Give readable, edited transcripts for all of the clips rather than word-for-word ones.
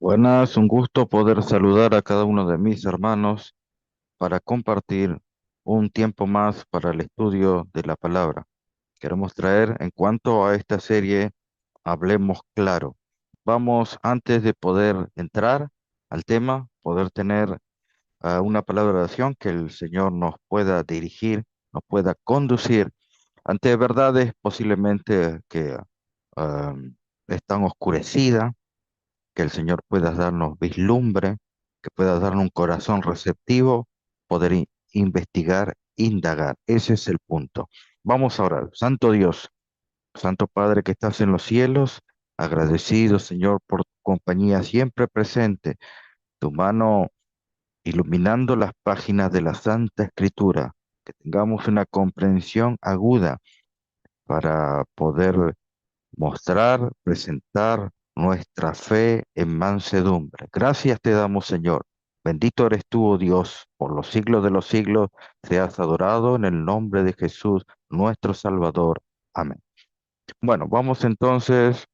Buenas, un gusto poder saludar a cada uno de mis hermanos para compartir un tiempo más para el estudio de la palabra. Queremos traer en cuanto a esta serie, hablemos claro. Vamos, antes de poder entrar al tema, poder tener una palabra de oración que el Señor nos pueda dirigir, nos pueda conducir ante verdades posiblemente que ah, están oscurecidas, que el Señor pueda darnos vislumbre, que pueda darnos un corazón receptivo, poder investigar, indagar. Ese es el punto. Vamos a orar. Santo Dios, Santo Padre que estás en los cielos, agradecido, Señor, por tu compañía siempre presente, tu mano iluminando las páginas de la Santa Escritura, que tengamos una comprensión aguda para poder mostrar, presentar nuestra fe en mansedumbre. Gracias te damos, Señor. Bendito eres tú, oh Dios, por los siglos de los siglos, seas adorado en el nombre de Jesús, nuestro Salvador. Amén. Bueno, vamos entonces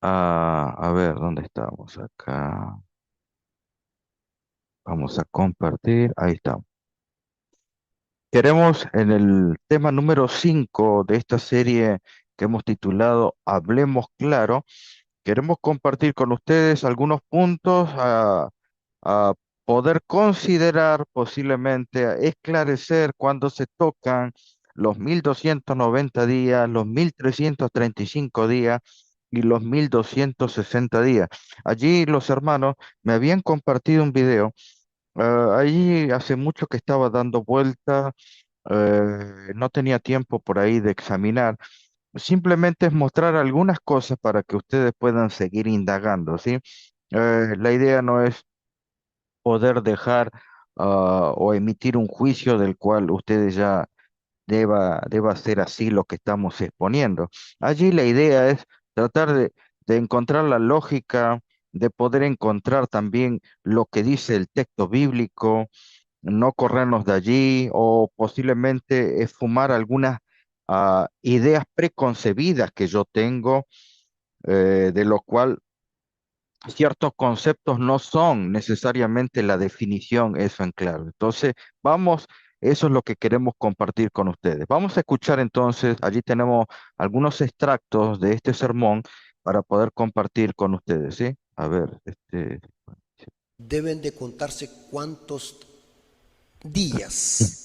a ver, ¿dónde estamos? Acá. Vamos a compartir. Ahí estamos. Queremos en el tema número 5 de esta serie que hemos titulado Hablemos Claro. Queremos compartir con ustedes algunos puntos a poder considerar, posiblemente esclarecer cuando se tocan los 1290 días, los 1335 días y los 1260 días. Allí los hermanos me habían compartido un video. Allí hace mucho que estaba dando vuelta, no tenía tiempo por ahí de examinar. Simplemente es mostrar algunas cosas para que ustedes puedan seguir indagando, ¿sí? La idea no es poder dejar o emitir un juicio del cual ustedes ya deba ser así lo que estamos exponiendo. Allí la idea es tratar de encontrar la lógica, de poder encontrar también lo que dice el texto bíblico, no corrernos de allí o posiblemente esfumar algunas ideas preconcebidas que yo tengo, de lo cual ciertos conceptos no son necesariamente la definición, eso en claro. Entonces, vamos, eso es lo que queremos compartir con ustedes. Vamos a escuchar entonces, allí tenemos algunos extractos de este sermón para poder compartir con ustedes, ¿sí? A ver, Deben de contarse cuántos días,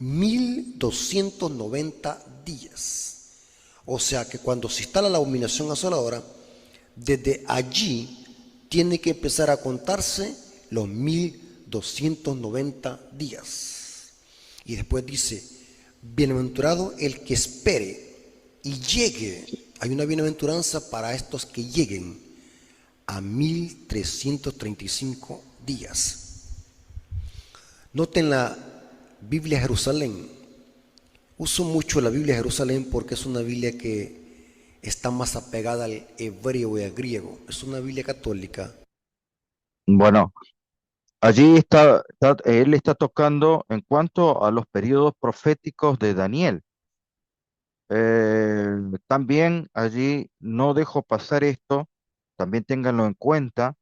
1290 días. O sea que cuando se instala la abominación asoladora, desde allí tiene que empezar a contarse los 1290 días. Y después dice, bienaventurado el que espere y llegue. Hay una bienaventuranza para estos que lleguen a 1335 días. Noten la Biblia Jerusalén. Uso mucho la Biblia Jerusalén porque es una Biblia que está más apegada al hebreo y al griego. Es una Biblia católica. bueno, allí él está tocando en cuanto a los periodos proféticos de Daniel. También allí no dejo pasar esto, también ténganlo en cuenta,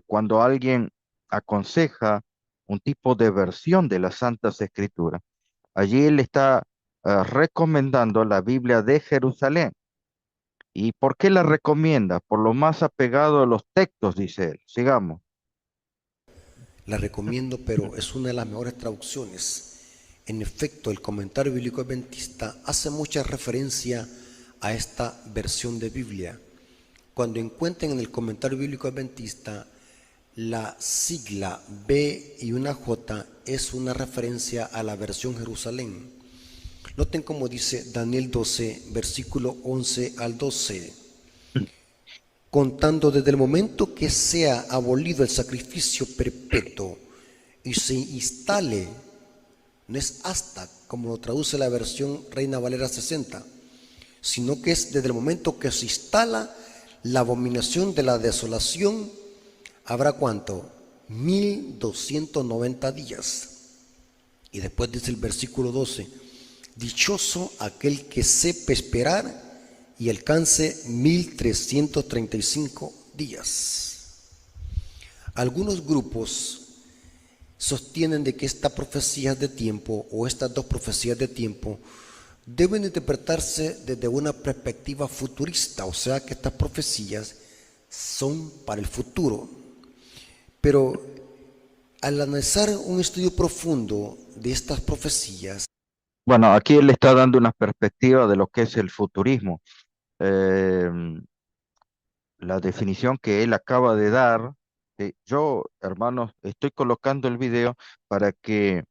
cuando alguien aconseja un tipo de versión de las Santas Escrituras, allí él está recomendando la Biblia de Jerusalén. ¿Y por qué la recomienda? Por lo más apegado a los textos, dice él. Sigamos. La recomiendo, pero es una de las mejores traducciones. En efecto, el comentario bíblico adventista hace mucha referencia a esta versión de Biblia. Cuando encuentren en el comentario bíblico adventista la sigla B y una J, es una referencia a la versión Jerusalén. Noten cómo dice Daniel 12, versículo 11 al 12. Contando desde el momento que sea abolido el sacrificio perpetuo y se instale, no es hasta, como lo traduce la versión Reina Valera 60, sino que es desde el momento que se instala la abominación de la desolación. ¿Habrá cuánto? 1290 días. Y después dice el versículo 12, dichoso aquel que sepa esperar y alcance 1335 días. Algunos grupos sostienen de que esta profecía de tiempo o estas dos profecías de tiempo deben interpretarse desde una perspectiva futurista, o sea que estas profecías son para el futuro. Pero al analizar un estudio profundo de estas profecías, Bueno, aquí él está dando una perspectiva de lo que es el futurismo. Eh, la definición que él acaba de dar, yo, hermanos, estoy colocando el video para que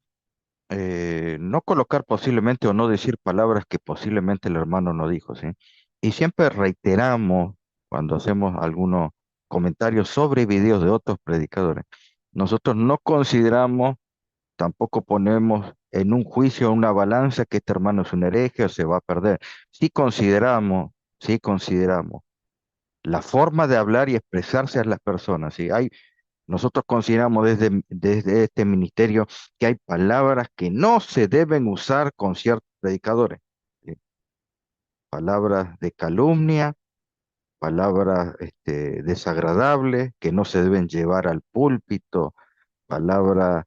no colocar posiblemente o no decir palabras que posiblemente el hermano no dijo, ¿sí? Y siempre reiteramos cuando hacemos algunos comentarios sobre videos de otros predicadores. Nosotros no consideramos, tampoco ponemos en un juicio, una balanza que este hermano es un hereje o se va a perder. Sí consideramos la forma de hablar y expresarse a las personas, ¿sí? Nosotros consideramos desde este ministerio que hay palabras que no se deben usar con ciertos predicadores, ¿sí? Palabras de calumnia, palabras desagradables que no se deben llevar al púlpito, palabras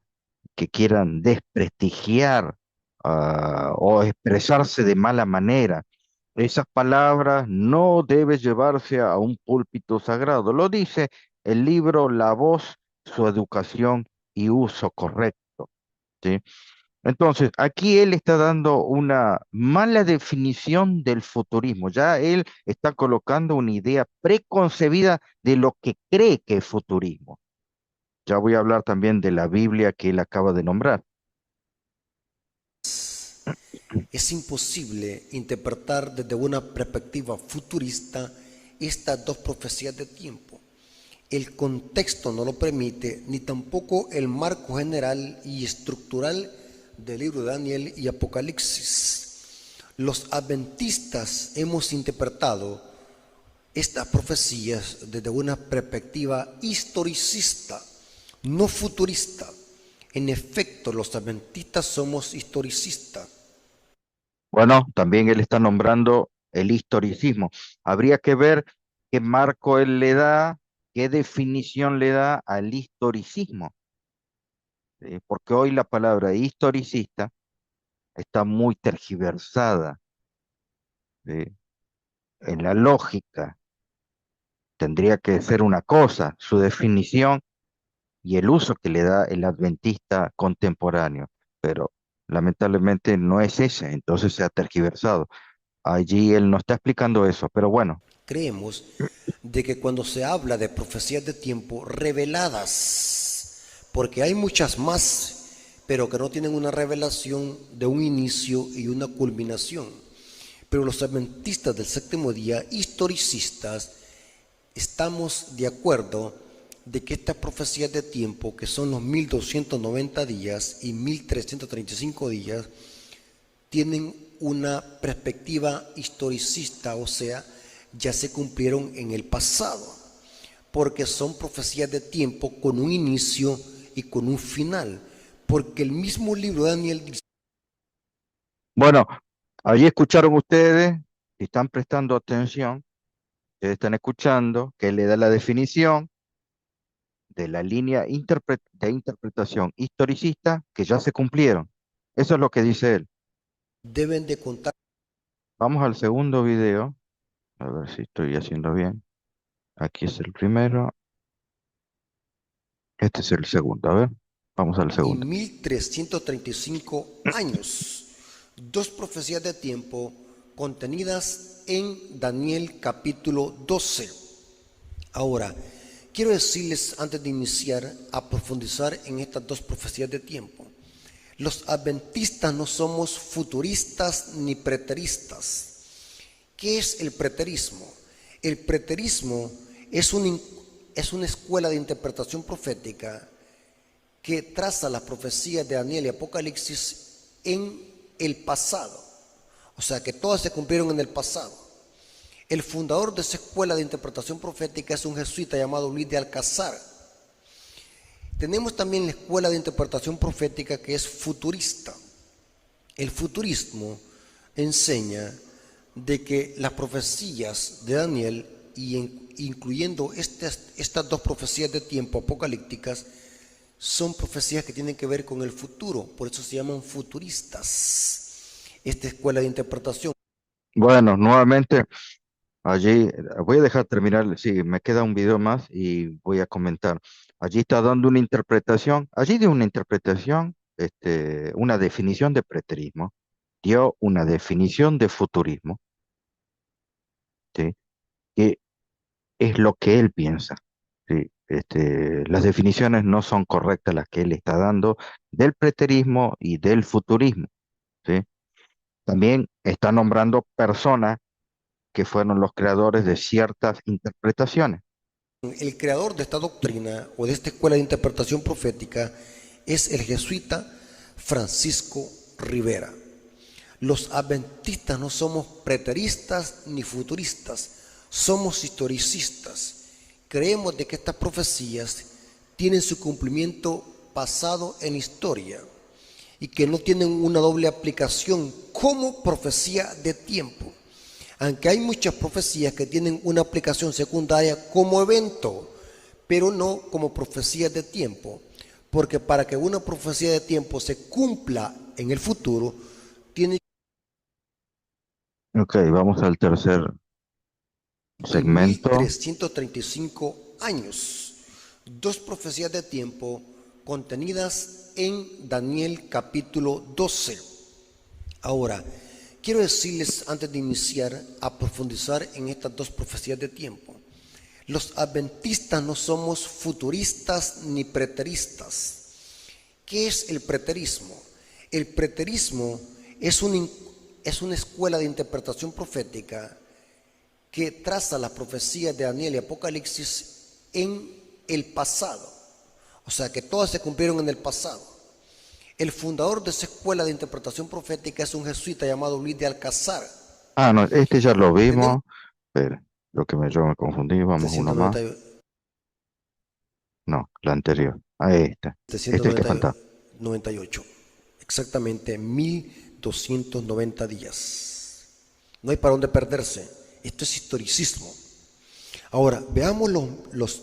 que quieran desprestigiar o expresarse de mala manera. Esas palabras no deben llevarse a un púlpito sagrado. Lo dice el libro La Voz, su educación y uso correcto, ¿sí? Entonces, aquí él está dando una mala definición del futurismo. Ya él está colocando una idea preconcebida de lo que cree que es futurismo. Ya voy a hablar también de la Biblia que él acaba de nombrar. es imposible interpretar desde una perspectiva futurista estas dos profecías de tiempo. El contexto no lo permite, ni tampoco el marco general y estructural del libro de Daniel y Apocalipsis. Los adventistas hemos interpretado estas profecías desde una perspectiva historicista, no futurista. En efecto, los adventistas somos historicistas. Bueno, también él está nombrando el historicismo. Habría que ver qué marco él le da, qué definición le da al historicismo, porque hoy la palabra historicista está muy tergiversada, ¿sí? En la lógica tendría que ser una cosa, su definición y el uso que le da el adventista contemporáneo, pero lamentablemente no es ese, entonces se ha tergiversado. Allí él no está explicando eso, pero bueno. Creemos de que cuando se habla de profecías de tiempo reveladas, porque hay muchas más, pero que no tienen una revelación de un inicio y una culminación. Pero los adventistas del séptimo día, historicistas, estamos de acuerdo de que estas profecías de tiempo, que son los 1290 días y 1335 días, tienen una perspectiva historicista, o sea, ya se cumplieron en el pasado, porque son profecías de tiempo con un inicio y con un final, porque el mismo libro de Daniel dice. Bueno, allí escucharon ustedes, si están prestando atención, ustedes están escuchando que él le da la definición de la línea de interpretación historicista que ya se cumplieron. Eso es lo que dice él. Deben de contar. Vamos al segundo video, a ver si estoy haciendo bien. Aquí es el primero, este es el segundo. A ver, vamos al Y segundo. 1335 años. Dos profecías de tiempo contenidas en Daniel capítulo 12. Ahora, quiero decirles antes de iniciar a profundizar en estas dos profecías de tiempo. Los adventistas no somos futuristas ni preteristas. ¿Qué es el preterismo? El preterismo es una escuela de interpretación profética que traza las profecías de Daniel y Apocalipsis en el pasado. O sea, que todas se cumplieron en el pasado. El fundador de esa escuela de interpretación profética es un jesuita llamado Luis de Alcázar. Tenemos también la escuela de interpretación profética que es futurista. El futurismo enseña de que las profecías de Daniel, incluyendo estas dos profecías de tiempo apocalípticas, son profecías que tienen que ver con el futuro, por eso se llaman futuristas, esta escuela de interpretación. Bueno, nuevamente allí voy a dejar terminar, sí, me queda un video más y voy a comentar. Allí está dando una interpretación, allí dio una interpretación, una definición de preterismo, dio una definición de futurismo, ¿sí? Que es lo que él piensa. ¿Sí? Las definiciones no son correctas las que él está dando del preterismo y del futurismo. ¿Sí? También está nombrando personas que fueron los creadores de ciertas interpretaciones. El creador de esta doctrina o de esta escuela de interpretación profética es el jesuita Francisco Rivera. Los adventistas no somos preteristas ni futuristas, somos historicistas. Creemos de que estas profecías tienen su cumplimiento basado en historia y que no tienen una doble aplicación como profecía de tiempo. Aunque hay muchas profecías que tienen una aplicación secundaria como evento, pero no como profecías de tiempo, porque para que una profecía de tiempo se cumpla en el futuro, tiene Ok, vamos al tercer de segmento. 1335 años. Dos profecías de tiempo contenidas en Daniel capítulo 12. Ahora, quiero decirles antes de iniciar a profundizar en estas dos profecías de tiempo. Los adventistas no somos futuristas ni preteristas. ¿Qué es el preterismo? El preterismo es una escuela de interpretación profética que traza las profecías de Daniel y Apocalipsis en el pasado. O sea, que todas se cumplieron en el pasado. El fundador de esa escuela de interpretación profética es un jesuita llamado Luis de Alcázar. Ah, no, este ya lo Tenemos vimos. Espera, yo me confundí, vamos uno más. 790, No, la anterior. Ahí está. Este es el que falta. 798, exactamente 1290 días. No hay para dónde perderse. Esto es historicismo. Ahora, veamos los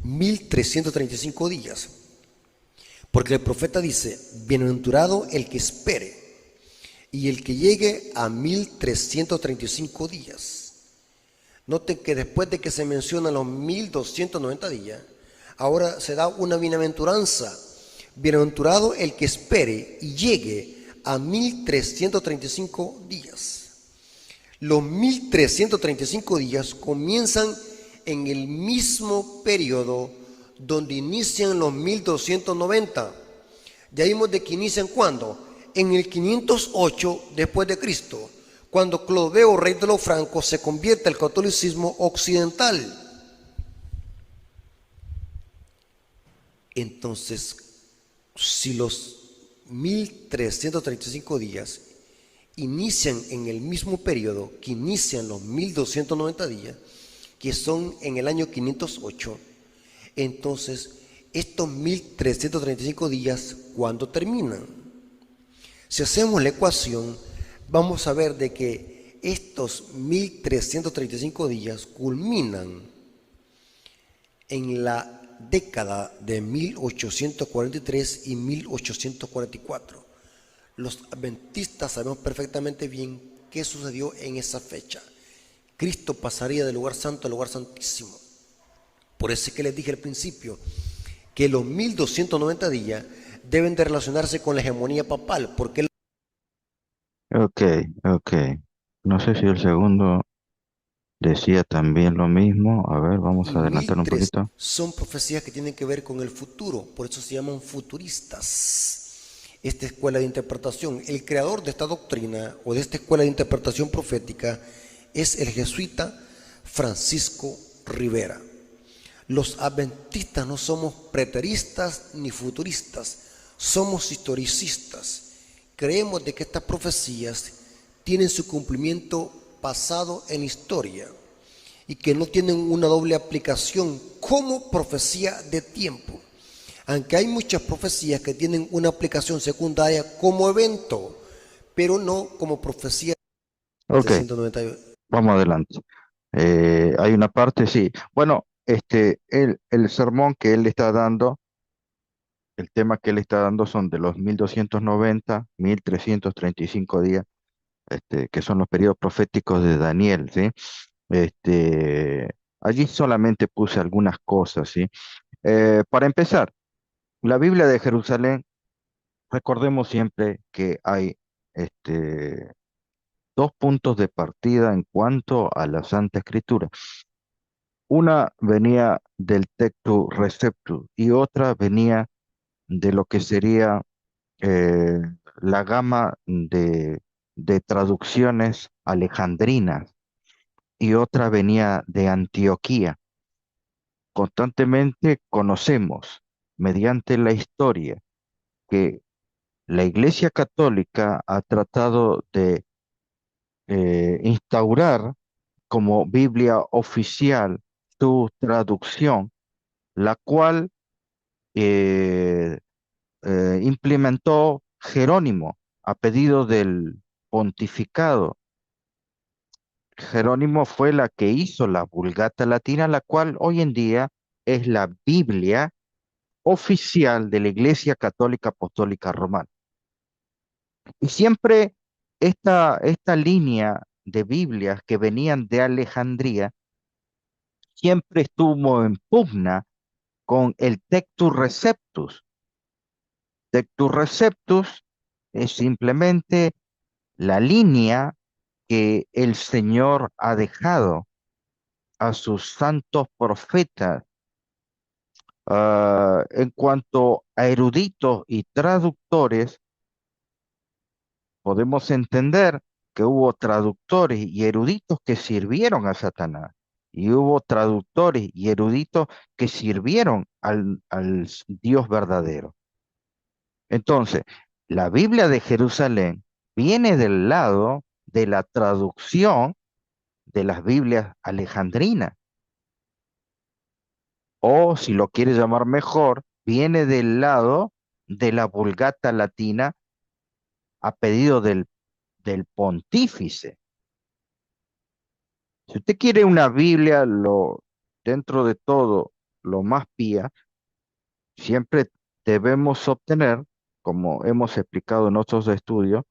1335 días. Porque el profeta dice, bienaventurado el que espere y el que llegue a 1335 días. Noten que después de que se mencionan los 1290 días, ahora se da una bienaventuranza. Bienaventurado el que espere y llegue a 1335 días. Los 1335 días comienzan en el mismo periodo donde inician los 1290. Ya vimos de que inician ¿cuándo? En el 508 después de Cristo, cuando Clodoveo, rey de los francos, se convierte al catolicismo occidental. Entonces, si los 1335 días inician en el mismo periodo que inician los 1290 días, que son en el año 508, entonces estos 1335 días, ¿cuándo terminan? Si hacemos la ecuación, vamos a ver de que estos 1335 días culminan en la década de 1843 y 1844. Los adventistas sabemos perfectamente bien qué sucedió en esa fecha. Cristo pasaría del lugar santo al lugar santísimo. Por eso es que les dije al principio que los 1290 días deben de relacionarse con la hegemonía papal, porque Ok, ok. No sé si el segundo decía también lo mismo. A ver, vamos y a adelantar un 1003 poquito. son profecías que tienen que ver con el futuro, por eso se llaman futuristas. Esta escuela de interpretación, el creador de esta doctrina o de esta escuela de interpretación profética es el jesuita Francisco Rivera. Los adventistas no somos preteristas ni futuristas, somos historicistas. Creemos de que estas profecías tienen su cumplimiento basado en historia y que no tienen una doble aplicación como profecía de tiempo. Aunque hay muchas profecías que tienen una aplicación secundaria como evento, pero no como profecía. Ok, 798. vamos adelante. Hay una parte, sí. Bueno, el sermón que él está dando, el tema que él está dando son de los 1290, 1335 días, que son los periodos proféticos de Daniel, ¿sí? Allí solamente puse algunas cosas, ¿sí? Para empezar, la Biblia de Jerusalén, recordemos siempre que hay este, dos puntos de partida en cuanto a la Santa Escritura. Una venía del Tectus Receptus y otra venía de lo que sería eh, la gama de traducciones alejandrinas y otra venía de Antioquía. Constantemente conocemos mediante la historia que la Iglesia Católica ha tratado de instaurar como Biblia oficial su traducción, la cual eh, implementó Jerónimo a pedido del pontificado. Jerónimo fue la que hizo la Vulgata Latina, la cual hoy en día es la Biblia oficial de la Iglesia Católica Apostólica Romana. Y siempre esta línea de Biblias que venían de Alejandría siempre estuvo en pugna con el Tectus Receptus. Tectus Receptus es simplemente la línea que el Señor ha dejado a sus santos profetas. En cuanto a eruditos y traductores, podemos entender que hubo traductores y eruditos que sirvieron a Satanás, y hubo traductores y eruditos que sirvieron al Dios verdadero. Entonces, la Biblia de Jerusalén viene del lado de la traducción de las Biblias alejandrinas, o si lo quiere llamar mejor, viene del lado de la Vulgata Latina a pedido del pontífice. Si usted quiere una Biblia, dentro de todo, lo más pía, siempre debemos obtener, como hemos explicado en otros estudios,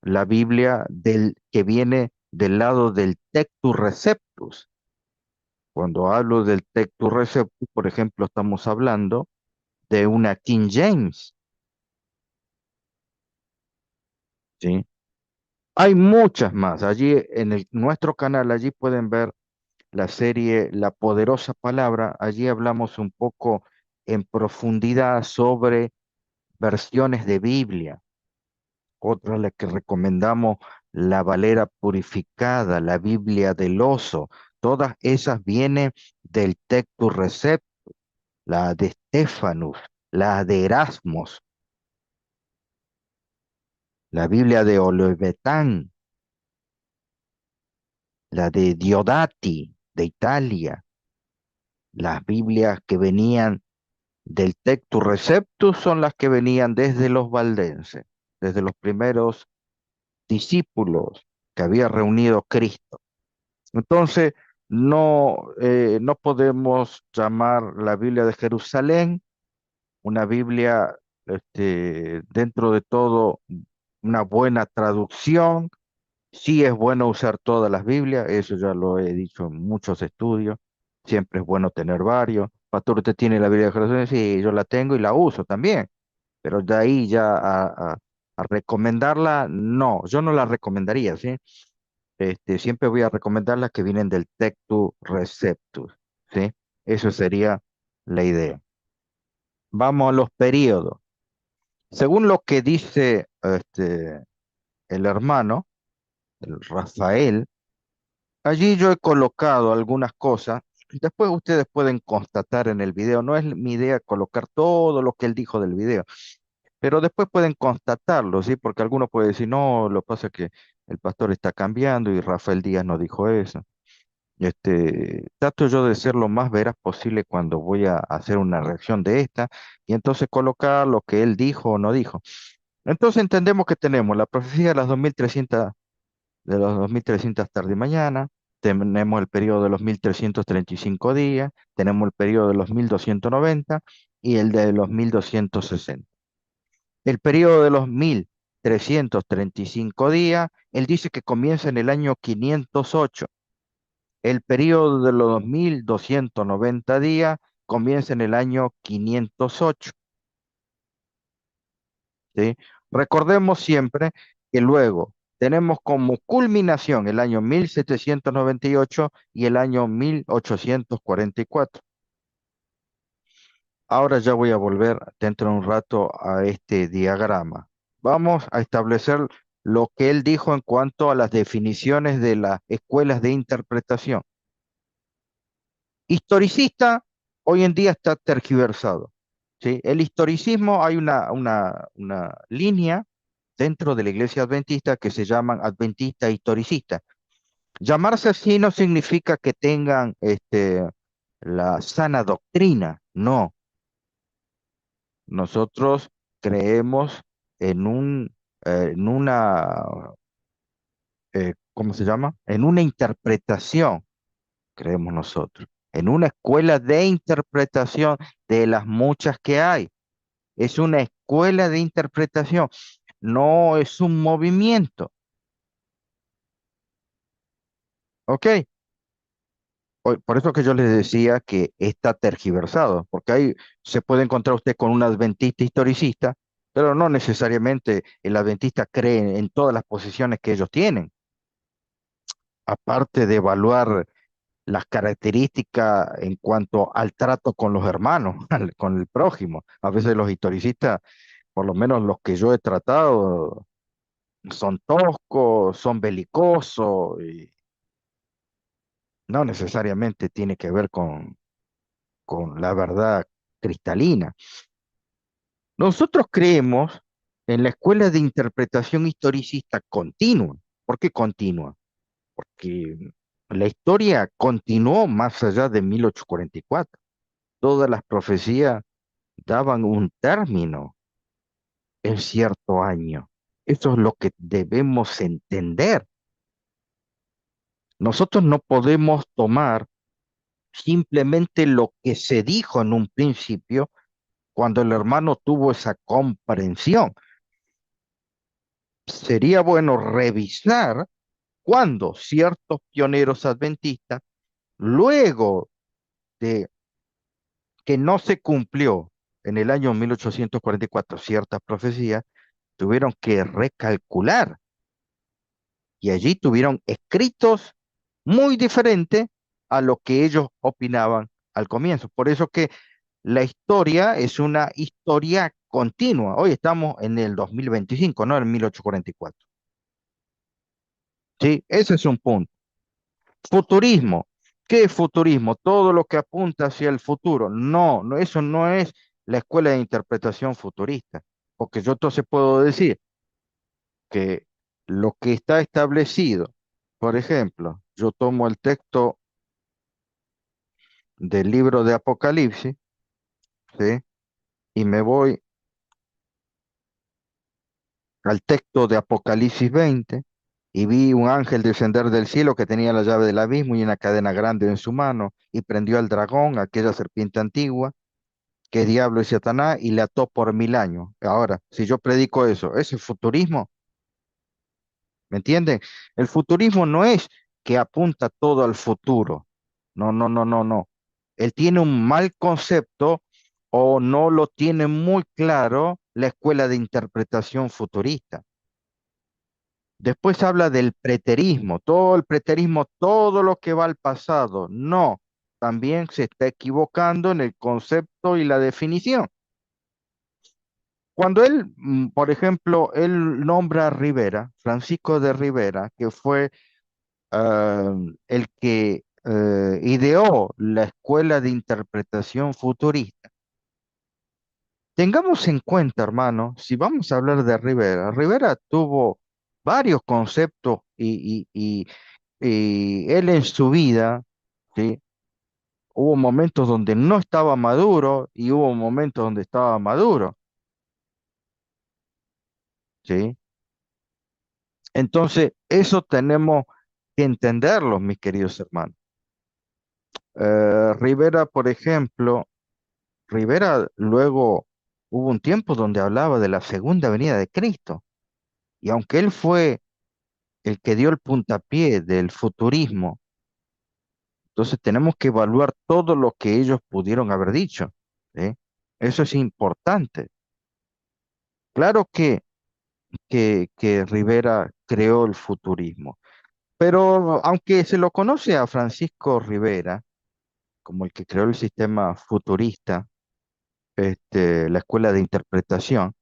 la Biblia que viene del lado del Tectus Receptus. Cuando hablo del Tectus Receptus, por ejemplo, estamos hablando de una King James, ¿sí? Hay muchas más. Allí en nuestro canal, allí pueden ver la serie La Poderosa Palabra. Allí hablamos un poco en profundidad sobre versiones de Biblia. Otra, la que recomendamos, la Valera Purificada, la Biblia del Oso. Todas esas vienen del Tectus Recept, la de Stephanus, la de Erasmus, la Biblia de Olivetán, la de Diodati, de Italia, las Biblias que venían del Tectus Receptus son las que venían desde los valdenses, desde los primeros discípulos que había reunido Cristo. Entonces, no podemos llamar la Biblia de Jerusalén una Biblia, dentro de todo, una buena traducción. Sí es bueno usar todas las Biblias, eso ya lo he dicho en muchos estudios. Siempre es bueno tener varios. Pastor, ¿usted tiene la Biblia de Jerusalén? Sí, yo la tengo y la uso también. Pero de ahí ya a recomendarla, no, yo no la recomendaría, ¿sí? Siempre voy a recomendar las que vienen del Tectus Receptus, ¿sí? Eso sería la idea. Vamos a los periodos. Según lo que dice el hermano, el Rafael, allí yo he colocado algunas cosas. Después ustedes pueden constatar en el video. No es mi idea colocar todo lo que él dijo del video, pero después pueden constatarlo, ¿sí? Porque algunos pueden decir, no, lo que pasa es que el pastor está cambiando y Rafael Díaz no dijo eso. Trato yo de ser lo más veraz posible cuando voy a hacer una reacción de esta y entonces colocar lo que él dijo o no dijo. Entonces entendemos que tenemos la profecía de las 2300. de los 2300 tarde y mañana, tenemos el periodo de los 1335 días, tenemos el periodo de los 1290 y el de los 1260. El periodo de los 1335 días, él dice que comienza en el año 508. El periodo de los 1290 días comienza en el año 508. ¿Sí? Recordemos siempre que luego tenemos como culminación el año 1798 y el año 1844. Ahora ya voy a volver dentro de un rato a este diagrama. Vamos a establecer lo que él dijo en cuanto a las definiciones de las escuelas de interpretación. Historicista hoy en día está tergiversado. ¿Sí? El historicismo, hay una línea dentro de la iglesia adventista que se llaman adventistas historicistas. Llamarse así no significa que tengan la sana doctrina, no. Nosotros creemos en en una, ¿cómo se llama? En una interpretación, creemos nosotros, en una escuela de interpretación de las muchas que hay. Es una escuela de interpretación, no es un movimiento, ¿ok? Por eso que yo les decía que está tergiversado, porque ahí se puede encontrar usted con un adventista historicista, pero no necesariamente el adventista cree en todas las posiciones que ellos tienen, aparte de evaluar las características en cuanto al trato con los hermanos, con el prójimo. A veces los historicistas, por lo menos los que yo he tratado, son toscos, son belicosos, y no necesariamente tiene que ver con la verdad cristalina. Nosotros creemos en la escuela de interpretación historicista continua. ¿Por qué continua? Porque la historia continuó más allá de 1844. Todas las profecías daban un término en cierto año. Eso es lo que debemos entender. Nosotros no podemos tomar simplemente lo que se dijo en un principio cuando el hermano tuvo esa comprensión. Sería bueno revisar cuando ciertos pioneros adventistas, luego de que no se cumplió en el año 1844 ciertas profecías, tuvieron que recalcular y allí tuvieron escritos muy diferentes a lo que ellos opinaban al comienzo. Por eso que la historia es una historia continua. Hoy estamos en el 2025, no en 1844. ¿Sí? Ese es un punto. Futurismo. ¿Qué es futurismo? Todo lo que apunta hacia el futuro. No, no, eso no es la escuela de interpretación futurista. Porque yo entonces puedo decir que lo que está establecido, por ejemplo, yo tomo el texto del libro de Apocalipsis, ¿sí? Y me voy al texto de Apocalipsis 20 y vi un ángel descender del cielo que tenía la llave del abismo y una cadena grande en su mano y prendió al dragón, aquella serpiente antigua, que es diablo y Satanás, y le ató por 1000 años. Ahora, si yo predico eso, ¿eso es futurismo? ¿Me entienden? El futurismo no es que apunta todo al futuro. No, no, no, no, no. Él tiene un mal concepto o no lo tiene muy claro la escuela de interpretación futurista. Después habla del preterismo, todo el preterismo, todo lo que va al pasado. No, también se está equivocando en el concepto y la definición. Cuando él, por ejemplo, él nombra a Rivera, Francisco de Rivera, que fue el que ideó la escuela de interpretación futurista. Tengamos en cuenta, hermano, si vamos a hablar de Rivera, Rivera tuvo varios conceptos y él en su vida, ¿sí? Hubo momentos donde no estaba maduro y hubo momentos donde estaba maduro, ¿sí? Entonces, eso tenemos que entenderlo, mis queridos hermanos. Rivera, por ejemplo, Rivera luego hubo un tiempo donde hablaba de la segunda venida de Cristo. Y aunque él fue el que dio el puntapié del futurismo, entonces tenemos que evaluar todo lo que ellos pudieron haber dicho. ¿Sí? Eso es importante. Claro que Rivera creó el futurismo, pero aunque se lo conoce a Francisco Rivera como el que creó el sistema futurista, la escuela de interpretación,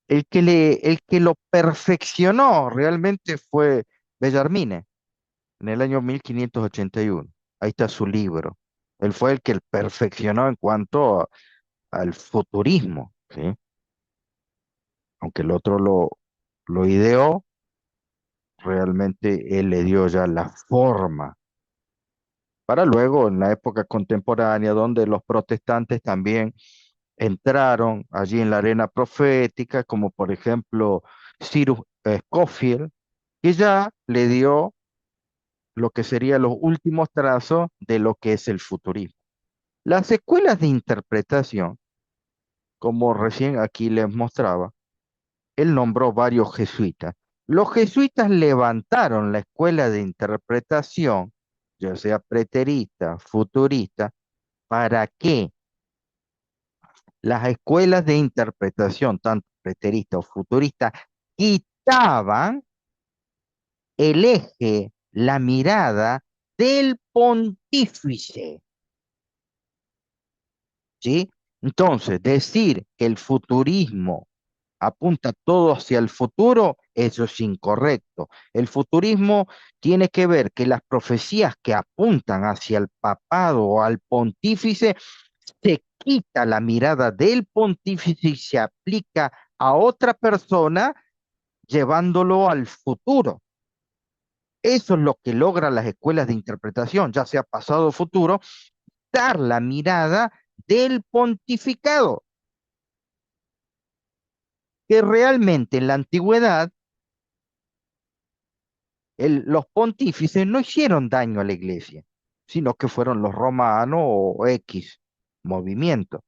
el que lo perfeccionó realmente fue Bellarmine en el año 1581. Ahí está su libro. Él fue el que perfeccionó en cuanto al futurismo, ¿sí? Aunque el otro lo ideó, realmente él le dio ya la forma. Para luego, en la época contemporánea, donde los protestantes también entraron allí en la arena profética, como por ejemplo Cyrus Scofield, que ya le dio lo que serían los últimos trazos de lo que es el futurismo. Las escuelas de interpretación, como recién aquí les mostraba, él nombró varios jesuitas. Los jesuitas levantaron la escuela de interpretación, ya sea preterista, futurista, para que las escuelas de interpretación, tanto preterista o futurista, quitaban el eje, la mirada del pontífice. ¿Sí? Entonces, decir que el futurismo apunta todo hacia el futuro, eso es incorrecto. El futurismo tiene que ver que las profecías que apuntan hacia el papado o al pontífice, se quita la mirada del pontífice y se aplica a otra persona llevándolo al futuro. Eso es lo que logran las escuelas de interpretación, ya sea pasado o futuro, dar la mirada del pontificado, que realmente en la antigüedad los pontífices no hicieron daño a la iglesia, sino que fueron los romanos o X movimiento.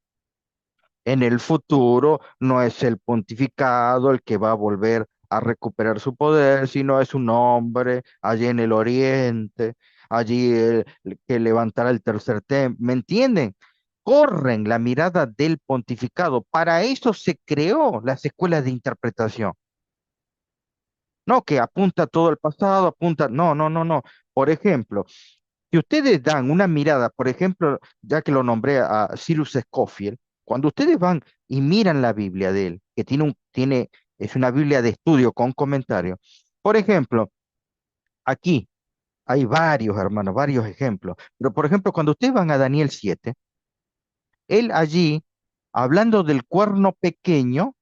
En el futuro no es el pontificado el que va a volver a recuperar su poder, sino es un hombre allí en el oriente, allí el que levantará el tercer templo. ¿Me entienden? Corren la mirada del pontificado. Para eso se creó las escuelas de interpretación. No, que apunta todo el pasado, apunta. No, no, no, no. Por ejemplo, si ustedes dan una mirada, por ejemplo, ya que lo nombré a Cyrus Scofield, cuando ustedes van y miran la Biblia de él, que es una Biblia de estudio con comentarios. Por ejemplo, aquí hay varios, hermanos, varios ejemplos. Pero, por ejemplo, cuando ustedes van a Daniel 7, él allí, hablando del cuerno pequeño,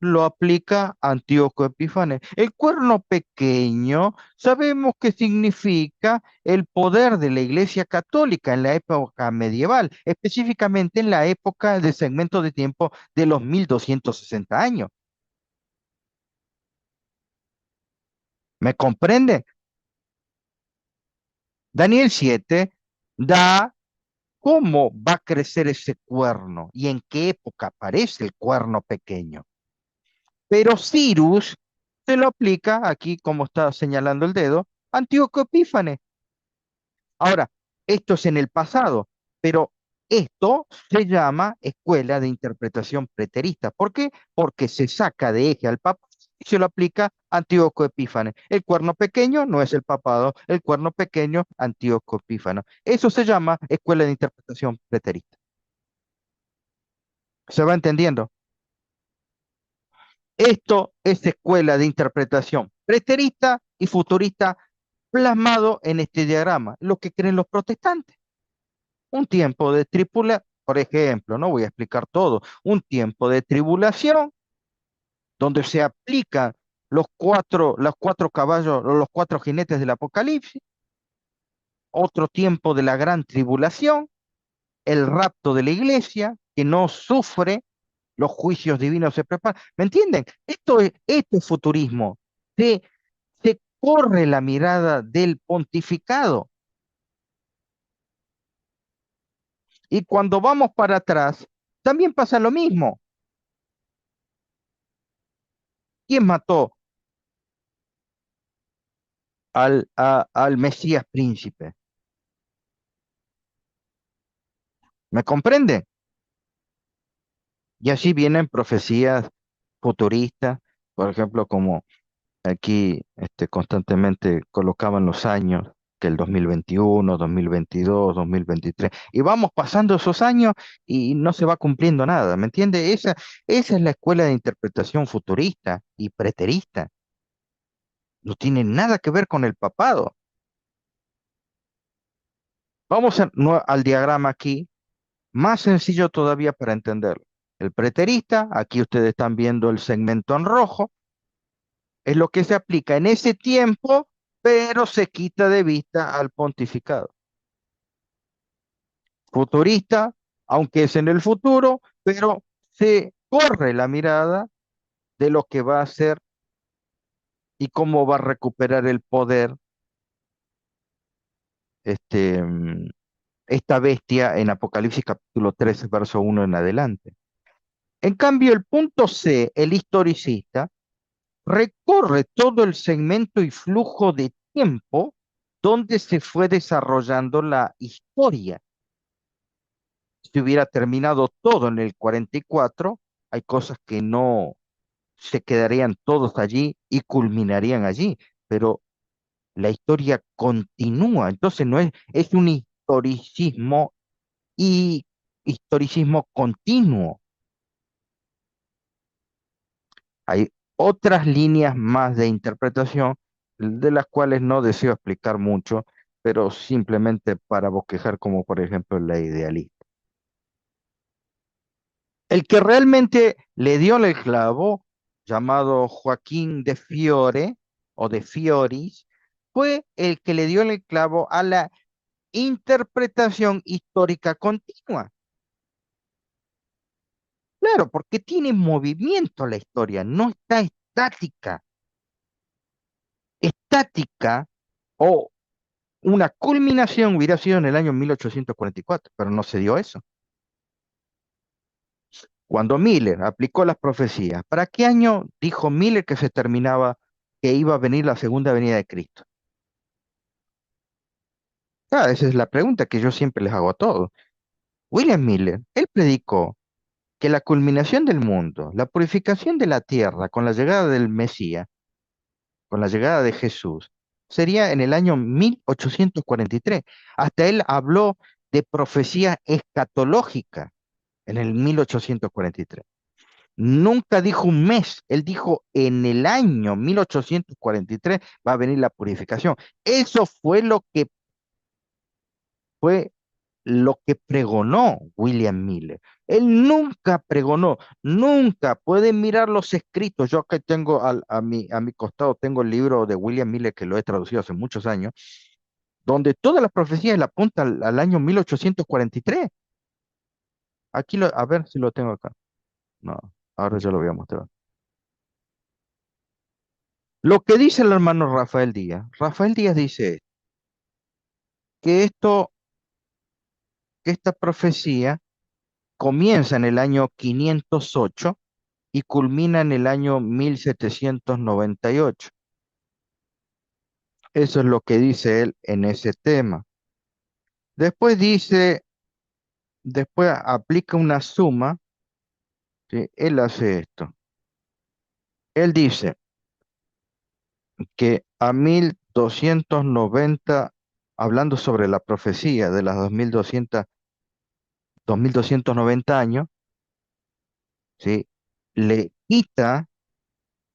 lo aplica Antíoco Epífanes. El cuerno pequeño sabemos que significa el poder de la Iglesia Católica en la época medieval, específicamente en la época de segmento de tiempo de los 1260 años. ¿Me comprende? Daniel 7 da cómo va a crecer ese cuerno y en qué época aparece el cuerno pequeño. Pero Cyrus se lo aplica aquí, como está señalando el dedo, Antíoco Epífanes. Ahora, esto es en el pasado, pero esto se llama escuela de interpretación preterista. ¿Por qué? Porque se saca de eje al papa y se lo aplica a Antíoco Epífanes. El cuerno pequeño no es el papado, el cuerno pequeño, Antíoco Epífanes. Eso se llama escuela de interpretación preterista. ¿Se va entendiendo? Esto es escuela de interpretación preterista y futurista plasmado en este diagrama, lo que creen los protestantes. Un tiempo de por ejemplo, no voy a explicar todo, un tiempo de tribulación donde se aplican los cuatro caballos, o los cuatro jinetes del Apocalipsis, otro tiempo de la gran tribulación, el rapto de la iglesia, que no sufre, los juicios divinos se preparan. ¿Me entienden? Esto es futurismo. se, se corre la mirada del pontificado. Y cuando vamos para atrás, también pasa lo mismo. ¿Quién mató al Mesías príncipe? ¿Me comprende? Y así vienen profecías futuristas, por ejemplo, como aquí constantemente colocaban los años, que el 2021, 2022, 2023, y vamos pasando esos años y no se va cumpliendo nada, ¿me entiende? Esa es la escuela de interpretación futurista y preterista. No tiene nada que ver con el papado. Vamos al diagrama aquí, más sencillo todavía para entenderlo. El preterista, aquí ustedes están viendo el segmento en rojo, es lo que se aplica en ese tiempo, pero se quita de vista al pontificado. Futurista, aunque es en el futuro, pero se corre la mirada de lo que va a ser y cómo va a recuperar el poder este, mm, esta bestia en Apocalipsis capítulo 13, verso 1 en adelante. En cambio, el punto C, el historicista, recorre todo el segmento y flujo de tiempo donde se fue desarrollando la historia. Si hubiera terminado todo en el 44, hay cosas que no se quedarían todos allí y culminarían allí, pero la historia continúa, entonces no es, es un historicismo y historicismo continuo. Hay otras líneas más de interpretación de las cuales no deseo explicar mucho, pero simplemente para bosquejar como por ejemplo la idealista. El que realmente le dio el clavo, llamado Joaquín de Fiore o de Fioris, fue el que le dio el clavo a la interpretación histórica continua. Claro, porque tiene movimiento la historia, no está estática. Estática o una culminación hubiera sido en el año 1844, pero no se dio eso. Cuando Miller aplicó las profecías, ¿para qué año dijo Miller que se terminaba, que iba a venir la segunda venida de Cristo? Ah, esa es la pregunta que yo siempre les hago a todos. William Miller, él predicó que la culminación del mundo, la purificación de la tierra con la llegada del Mesías, con la llegada de Jesús, sería en el año 1843. Hasta él habló de profecía escatológica en el 1843. Nunca dijo un mes, él dijo en el año 1843 va a venir la purificación. Eso fue lo que pregonó William Miller. Él nunca pregonó, nunca. Pueden mirar los escritos. Yo acá tengo a mi costado, tengo el libro de William Miller que lo he traducido hace muchos años, donde todas las profecías le apuntan al año 1843. Aquí, a ver si lo tengo acá. No, ahora yo lo voy a mostrar. Lo que dice el hermano Rafael Díaz dice que que esta profecía comienza en el año 508 y culmina en el año 1798. Eso es lo que dice él en ese tema. Después dice, después aplica una suma, ¿sí? Él hace esto. Él dice que a 1290, hablando sobre la profecía de las 2290 años, ¿sí? Le quita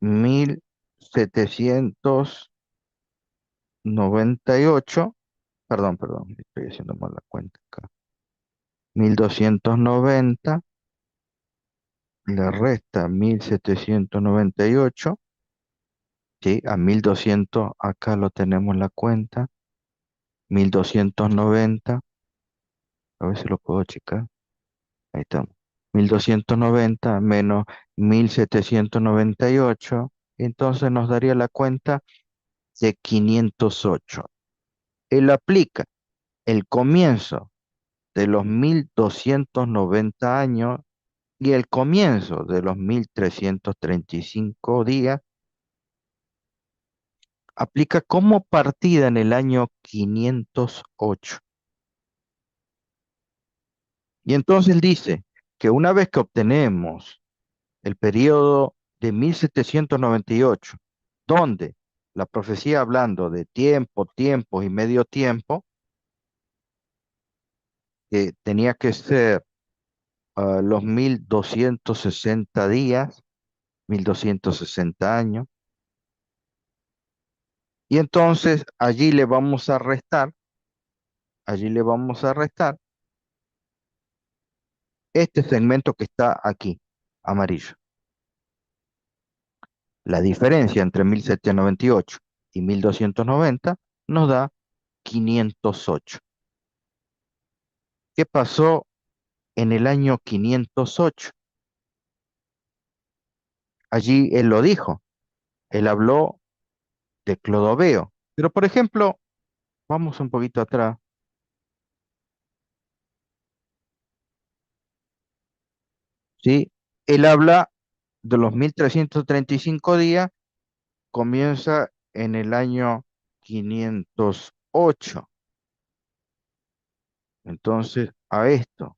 1798, perdón, estoy haciendo mal la cuenta acá. 1290 le resta 1798, ¿sí? A 1200, acá lo tenemos la cuenta, 1290, a ver si lo puedo checar, ahí estamos. 1290 menos 1798, entonces nos daría la cuenta de 508. Él aplica el comienzo de los 1290 años y el comienzo de los 1335 días, aplica como partida en el año 508. Y entonces él dice que una vez que obtenemos el periodo de 1798, donde la profecía hablando de tiempo, tiempos y medio tiempo, que tenía que ser los 1260 días, 1260 años, y entonces allí le vamos a restar este segmento que está aquí, amarillo. La diferencia entre 1798 y 1290 nos da 508. ¿Qué pasó en el año 508? Allí él lo dijo, él habló de Clodoveo. Pero por ejemplo, vamos un poquito atrás, ¿sí? Él habla de los 1335 días, comienza en el año 508. Entonces, a esto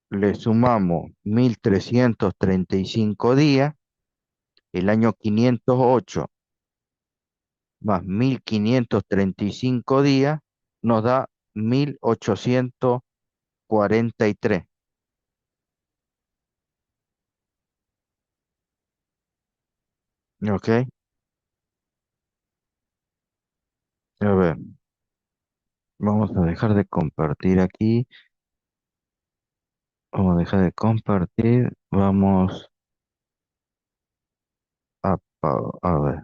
le sumamos 1335 días, el año 508 más 1535 días nos da 1843. ¿Ok? A ver, vamos a dejar de compartir aquí. Vamos a dejar de compartir. Vamos a ver,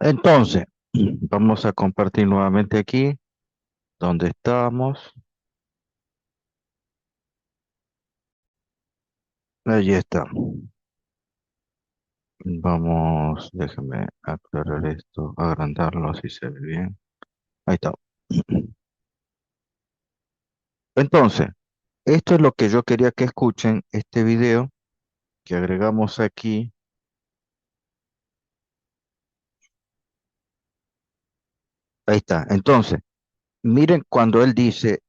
entonces, vamos a compartir nuevamente aquí, donde estábamos. Allí está. Vamos, déjeme aclarar esto, agrandarlo si se ve bien. Ahí está. Entonces, esto es lo que yo quería que escuchen, este video que agregamos aquí. Ahí está. Entonces, miren cuando él dice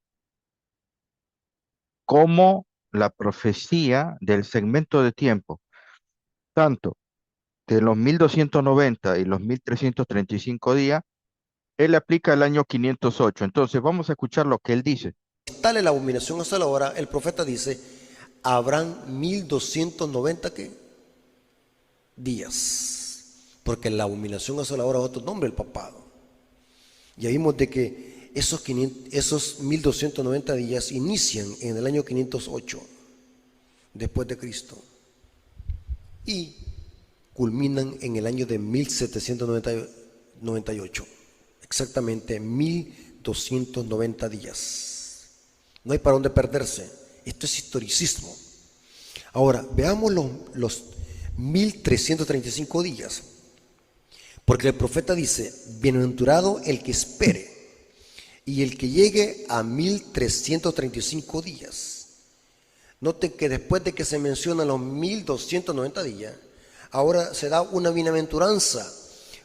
cómo la profecía del segmento de tiempo, tanto de los 1290 y los 1335 días, él aplica el año 508. Entonces, vamos a escuchar lo que él dice. Tal es la abominación hasta la hora, el profeta dice, habrán 1290 ¿qué? Días. Porque la abominación hasta la hora es otro nombre, el papado. Ya vimos de que esos 1290 días inician en el año 508 después de Cristo y culminan en el año de 1798, exactamente 1290 días. No hay para dónde perderse, esto es historicismo. Ahora, veamos los 1335 días, porque el profeta dice, bienaventurado el que espere y el que llegue a 1335 días. Noten que después de que se mencionan los 1290 días, ahora se da una bienaventuranza.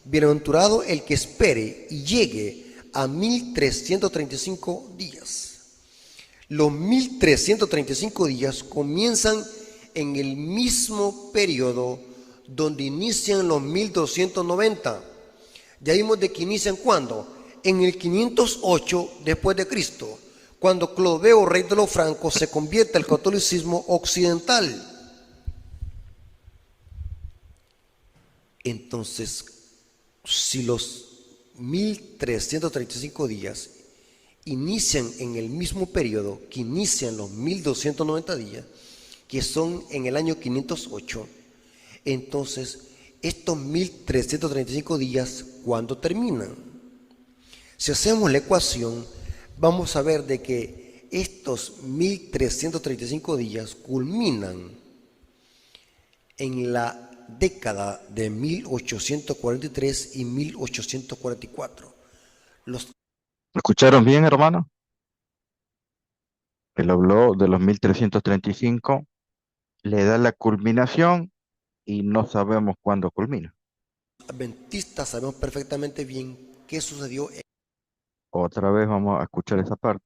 Bienaventurado el que espere y llegue a 1335 días. Los 1335 días comienzan en el mismo periodo donde inician los 1290. Ya vimos de que inician ¿cuándo? En el 508 después de Cristo, cuando Clodoveo, rey de los francos, se convierte al catolicismo occidental. Entonces, si los 1335 días inician en el mismo periodo que inician los 1290 días, que son en el año 508, entonces estos 1335 días, ¿cuándo terminan? Si hacemos la ecuación, vamos a ver de que estos 1335 días culminan en la década de 1843 y 1844. Los ¿Escucharon bien, hermano? Él habló de los 1335, le da la culminación y no sabemos cuándo culmina. adventistas sabemos perfectamente bien qué sucedió en Otra vez vamos a escuchar esa parte,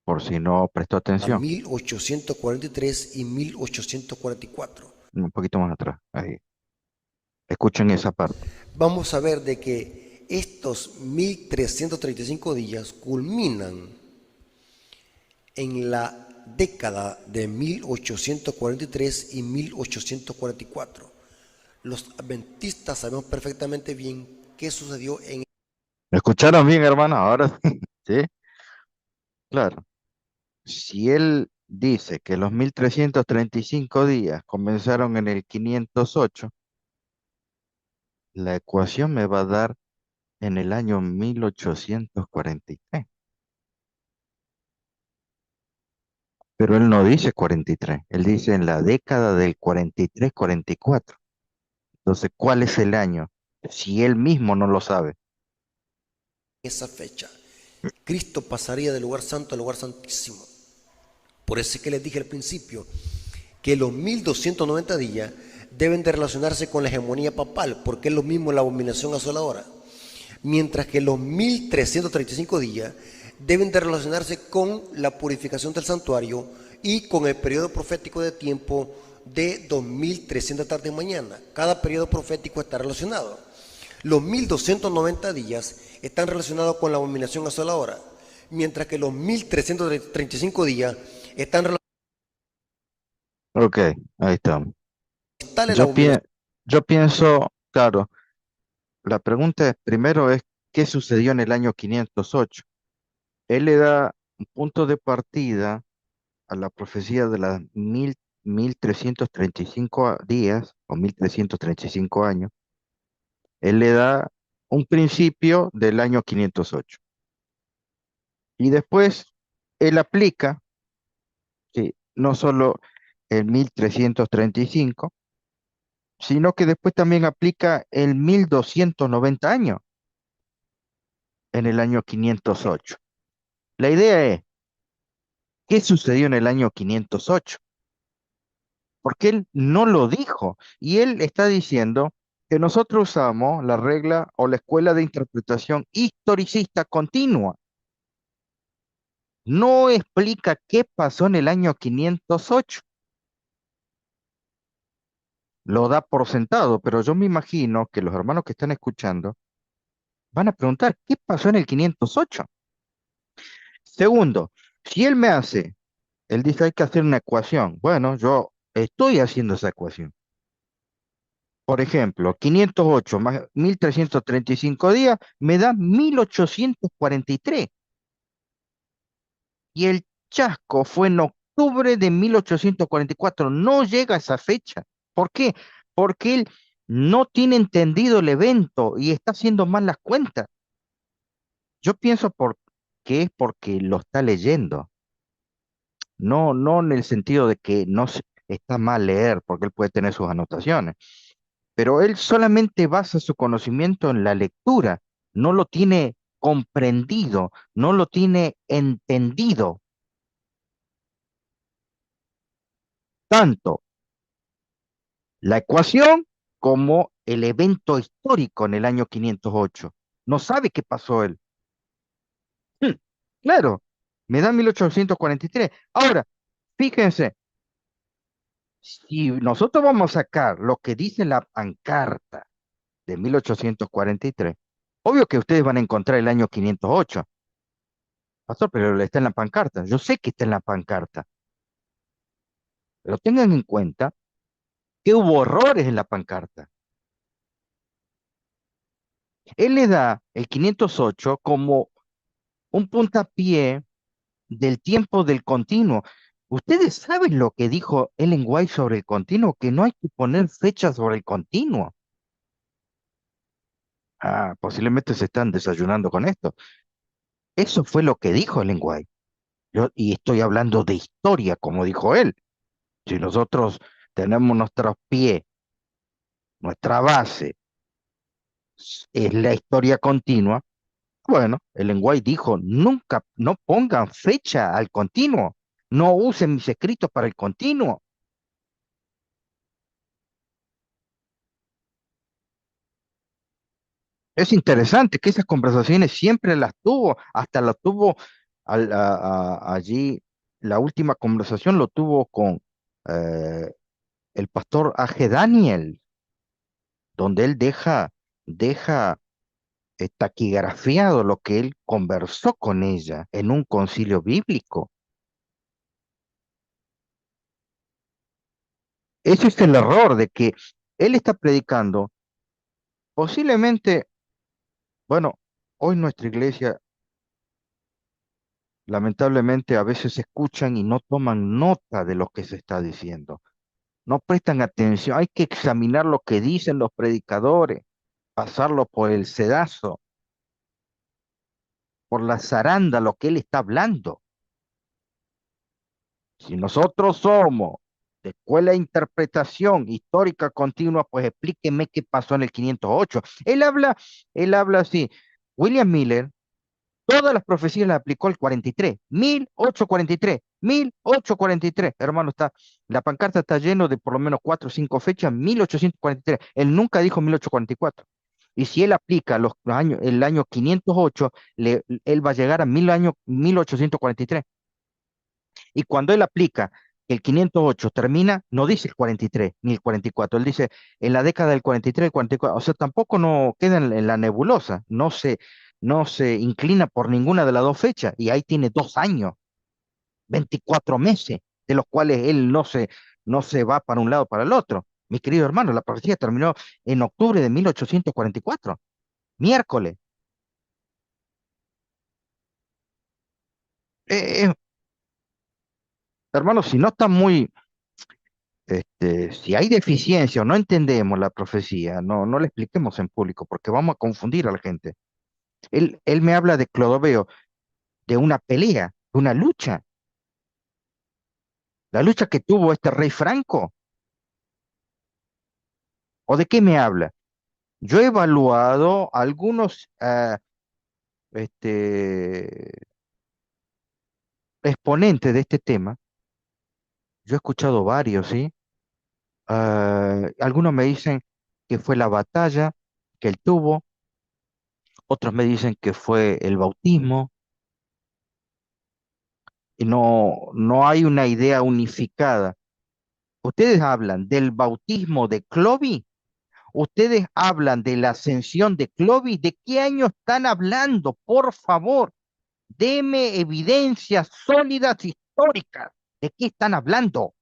por si no prestó a atención. 1843 y 1844. Un poquito más atrás, ahí. Escuchen esa parte. Vamos a ver de que estos 1335 días culminan en la década de 1843 y 1844. Los adventistas sabemos perfectamente bien qué sucedió en ¿Escucharon bien, hermano? Ahora sí, ¿sí? Claro. Si él dice que los 1335 días comenzaron en el 508, la ecuación me va a dar en el año 1843. Pero él no dice 43, él dice en la década del 43-44. Entonces, ¿cuál es el año? Si él mismo no lo sabe. esa fecha. Cristo pasaría del lugar santo al lugar santísimo. Por eso es que les dije al principio que los 1290 días deben de relacionarse con la hegemonía papal, porque es lo mismo la abominación asoladora. Mientras que los 1335 días deben de relacionarse con la purificación del santuario y con el periodo profético de tiempo de 2300 tardes mañana. Cada periodo profético está relacionado. Los 1290 días están relacionados con la abominación asoladora, mientras que los 1335 días están relacionados Ok, ahí estamos. con la Yo, abominación. yo pienso, claro, la pregunta primero es, ¿qué sucedió en el año 508? Él le da un punto de partida a la profecía de las 1335 días o 1335 años. Él le da un principio del año 508. Y después él aplica, sí, no solo el 1335, sino que después también aplica el 1290 años en el año 508. La idea es, ¿qué sucedió en el año 508? Porque él no lo dijo. Y él está diciendo que nosotros usamos la regla o la escuela de interpretación historicista continua. No explica qué pasó en el año 508. Lo da por sentado, pero yo me imagino que los hermanos que están escuchando van a preguntar, ¿qué pasó en el 508? Segundo, si él me hace, él dice hay que hacer una ecuación. Bueno, yo estoy haciendo esa ecuación. Por ejemplo, 508 más 1335 días me da 1843. Y el chasco fue en octubre de 1844. No llega a esa fecha. ¿Por qué? Porque él no tiene entendido el evento y está haciendo mal las cuentas. Yo pienso que es porque lo está leyendo. No, no en el sentido de que no está mal leer, porque él puede tener sus anotaciones, pero él solamente basa su conocimiento en la lectura, no lo tiene comprendido, no lo tiene entendido, tanto la ecuación como el evento histórico en el año 508. No sabe qué pasó él. Hmm, claro, me da 1843. Ahora, fíjense, si nosotros vamos a sacar lo que dice la pancarta de 1843, obvio que ustedes van a encontrar el año 508. Pastor, pero está en la pancarta. Yo sé que está en la pancarta, pero tengan en cuenta que hubo errores en la pancarta. Él le da el 508 como un puntapié del tiempo del continuo. ¿Ustedes saben lo que dijo Ellen White sobre el continuo? Que no hay que poner fechas sobre el continuo. Posiblemente se están desayunando con esto. Eso fue lo que dijo Ellen White. Y estoy hablando de historia, como dijo él. Si nosotros tenemos nuestros pies, nuestra base es la historia continua, bueno, el lenguaje dijo, nunca, no pongan fecha al continuo, no usen mis escritos para el continuo. Es interesante que esas conversaciones siempre las tuvo, hasta las tuvo allí, la última conversación lo tuvo con eh, el pastor A.G. Daniel, donde él deja taquigrafiado lo que él conversó con ella en un concilio bíblico. Ese es el error de que él está predicando, posiblemente, bueno, hoy nuestra iglesia lamentablemente a veces escuchan y no toman nota de lo que se está diciendo. No prestan atención, hay que examinar lo que dicen los predicadores, pasarlo por el sedazo, por la zaranda, lo que él está hablando. Si nosotros somos de escuela de interpretación histórica continua, pues explíqueme qué pasó en el 508. Él habla así. William Miller, todas las profecías las aplicó el 43, 1843, 1843. Hermano, la pancarta está lleno de por lo menos cuatro o cinco fechas, 1843. Él nunca dijo 1844. Y si él aplica los años, el año 508, él va a llegar a 1843. Y cuando él aplica que el 508 termina, no dice el 43 ni el 44, él dice en la década del 43, el 44, o sea, tampoco no queda en la nebulosa, no se inclina por ninguna de las dos fechas, y ahí tiene 2 años, 24 meses, de los cuales él no se va para un lado o para el otro. Mi querido hermano, la profecía terminó en octubre de 1844, miércoles. Eh, eh, hermano, si no está muy, si hay deficiencia o no entendemos la profecía, no la expliquemos en público porque vamos a confundir a la gente. Él me habla de Clodoveo, de una pelea, de una lucha, la lucha que tuvo este rey Franco. ¿O de qué me habla? Yo he evaluado algunos este, exponentes de este tema. Yo he escuchado varios, ¿sí? Algunos me dicen que fue la batalla que él tuvo, otros me dicen que fue el bautismo, y no hay una idea unificada. Ustedes hablan del bautismo de Clovis, ustedes hablan de la ascensión de Clovis, ¿de qué año están hablando? Por favor, deme evidencias sólidas históricas. ¿De qué están hablando?